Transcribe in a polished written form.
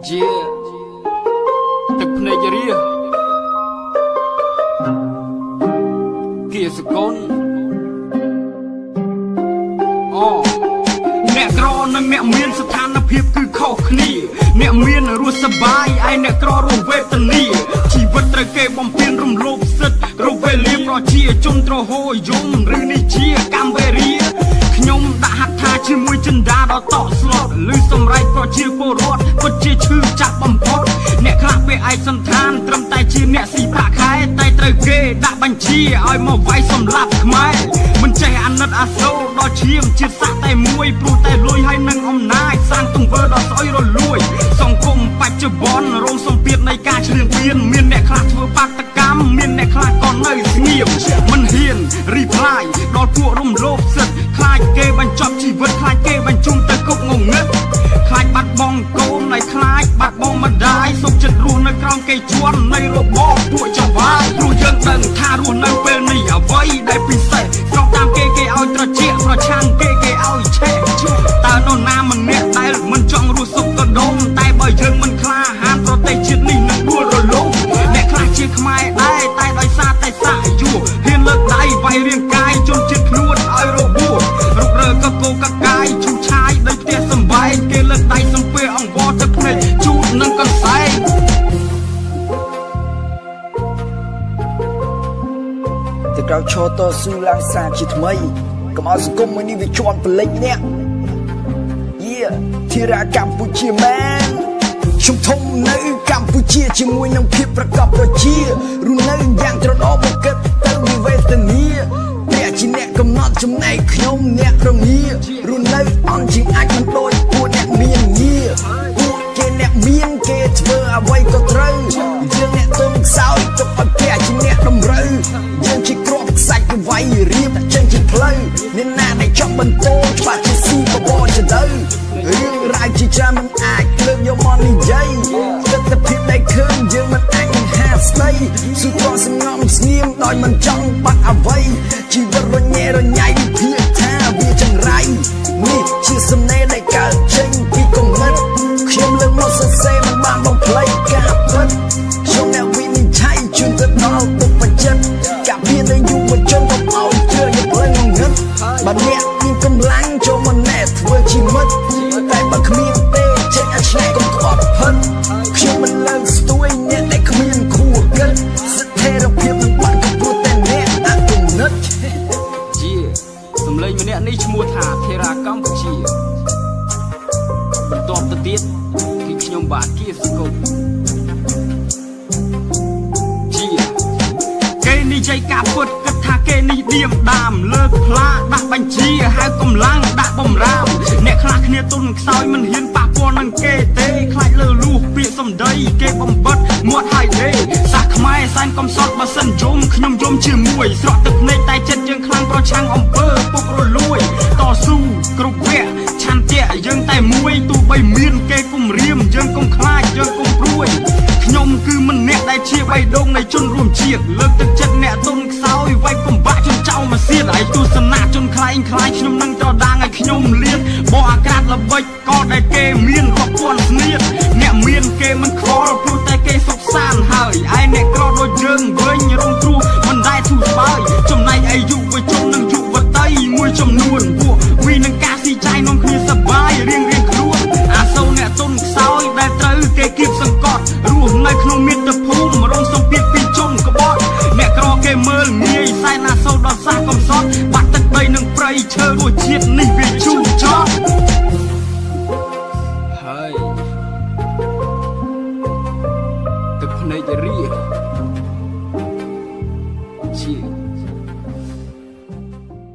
ជាទឹកភ្នែករាគៀសកូនអ្នកក្រនិងអ្នកមានស្ថានភាពគឺខុសគ្នាអ្នកមានរស់សប្បាយឯអ្នកក្ររស់វេទនាជីវិតត្រូវគេបំពេញរំលោភសិទ្ធិរវេលាប្រជាជនត្រហោយំឬនេះជាកម្មវេរាខ្ញុំដាក់ហត្ថថាជាមួយចិន្តាដល់តក់ស្លុតឬសម្រេចប្រជាពលរដ្ឋពិតជាឈឺចាប់បំផុតអ្នកខ្លះពេលឯកសន្តានត្រឹមតែជាអ្នកស៊ីប្រាក់ខែតែត្រូវគេដាក់បញ្ជាឲ្យមកវាយសម្លាប់ខ្មែរមិនចេះអាណិតអាសូរដល់ឈាមជាតិសាសតែមួយព្រោះតែលួយហើយនឹងអំណាចសាងទង្វើដល់ស្អុយរលួយសង្គមបច្ចុប្បន្នរងសម្ពាធនៃការឈ្លានពានមានអ្នកខ្លះធ្វើបាតកម្មមានអ្នកខ្លះក៏នៅស្ងៀមមិនហ៊ានរីផ្លាយដល់ពួករំលោភសិទ្ធិខ្លាចគេបញ្ចប់ជីវិតខ្លាចគេបញ្ជូនទៅគុកងងឹតខ្លាចបាត់បង់កូនហើយខ្លាចបាត់បង់ម្ដាយសុខចិត្តរស់នៅក្រោមគេជន់នៃរបបពួកចង្វាយព្រោះយើងដឹងថារស់នៅពេលនេះអ្វីដែលពិសេសស្របតាមគេឲ្យត្រជាក់ប្រឆាំងគេឲ្យឆេះតើនរណាម្នាក់ដែលមិនចង់រស់សុខក៏ដុំតែបើយើងមិនក្លាហានប្រទេសជាតិនេះនឹងដួលរលំអ្នកខ្លះជាខ្មែរដែរតែដោយសារតែសាក់យួរហ៊ានលើកដៃវាយរាងកាយជន់ជាតិខ្លួនឲ្យរបួសរុករើកកោកកាយឈូឆាយដោយផ្ទះសំបែងគេលើកដៃសំពើអង្វរទឹកភ្នែកជូតនឹងកន្សែងតែក្រោយឈរតស៊ូឡើងសារជាថ្មីកុំឲ្យសង្គមមួយនេះវាជាប់ប្រលិចអ្នកធារាកម្ពុជាមែនខ្ញុំធំនៅកម្ពុជាជាមួយនឹងភាពប្រកបប្រជារស់នៅយ៉ាងត្រដោបកិតទៅវិវេទនាអ្នកជាអ្នកកំណត់ចំណែកខ្ញុំអ្នករងារស់នៅអន់ជាងអាចមិនដូចពួកអ្នកមានងារពួកគេអ្នកមានគេធ្វើអ្វីក៏ត្រូវយើងអ្នកទុំខ្សោយទុកឲ្យផ្ទះជាអ្នកតម្រូវយើងជាគ្រាប់ខ្សាច់ទៅវាយរៀបចេញជាផ្លូវអ្នកណាដែលចង់បន្តច្បាស់ជាស៊ីបបរចទៅរឿងរ៉ាវជាច្រើនមិនអាចលើកយកមកនិយាយទស្សនវិជ្ជាដែលឃើញយើងមិនអាចនឹងហាស្ដីសុខសង្ងំស្ងៀមដោយមិនចង់បាត់អ្វីជីវិតរញ៉េរញ៉ៃវិភាគថាវាចង្រៃនេះជាសំណេរដែលកើតចេញពីគំនិតខ្ញុំលើកមកសរសេរមិនបានបំភ្លេចការពិតខ្ញុំអ្នកវិនិច្ឆ័យជូនទៅដល់ពុកបច្ចិតការពារនៅយុវជនកុំឲ្យជឿយកភ្លើងងឹតបើអ្នកមានកម្លាំងចូលមកណែធ្វើជាមិត្តតែបើគ្មានទេចេញឲ្យឆ្លែកកុំខ្វល់ផិតខ្ញុំមិនលើកស្ទួយអ្នកដែលគ្មានគួរគិតស្ថិរភាពនឹងបាត់កំពស់តែអ្នកអគំនិតជាសំឡេងម្នាក់នេះឈ្មោះថាធារាកម្ពុជាបន្ទាប់ទៅទៀតគឺខ្ញុំបាទគៀសកុំជាគេនិយាយការពុតគិតថាគេនេះឌៀមដាមលើកផ្លាដាក់បញ្ជាហៅកម្លាំងដាក់បំរាមអ្នកខ្លះគ្នាទុនខ្សោយមិនហ៊ានប៉ះពាល់នឹងគេទេខ្លាចលើលួសពាក្យសម្ដីគេបំបិតមាត់ហើយទេសាសខ្មែរសែនកំសត់បើសិនយំខ្ញុំយំជាមួយស្រក់ទឹកភ្នែកតែចិត្តយើងខ្លាំងប្រឆាំងអំពើពុករលួយតស៊ូគ្រប់វគ្គឆន្ទៈយើងតែមួយទោះបីមានគេគំរាមយើងកុំខ្លាចយើងកុំព្រួយខ្ញុំគឺមិនអ្នកដែលជាបេះដូងនៃជនរួមជាតិលើកទឹកចិត្តអ្នកទុនខ្សោយវាយបំបាក់ជនចៅមកសៀតហើយទស្សនៈជនខ្លែងខ្លាយខ្ញុំនឹងត្រដាងឲ្យខ្ញុំលៀនបោះអាក្រាតល្បិចក៏ដែលគេមានរាប់ពាន់ស្នៀតអ្នកមានគេមិនខ្វល់ព្រោះតែគេសុខសាន្តហើយឯអ្នកក្រដូចយើងវិញរងគ្រោះមិនដែលធូរស្បើយចំណែកឯយុវជននិងយុវតីមួយចំនួនពួកវានឹងការស៊ីចៃនាំគ្នាសប្បាយរៀងខ្លួនអាសូរអ្នកទុនខ្សោយដែលត្រូវគេគៀបសង្កត់រស់នៅក្នុងមាតុភូមិរងសម្ពាធពីជនក្បត់អ្នកក្រគេមើលងាយសែនអាសូរដល់សាសកំសត់បាត់ទឹកដីនឹងព្រៃឈើរសជាតិនេះវាជូរចត់ហើយទឹកភ្នែករា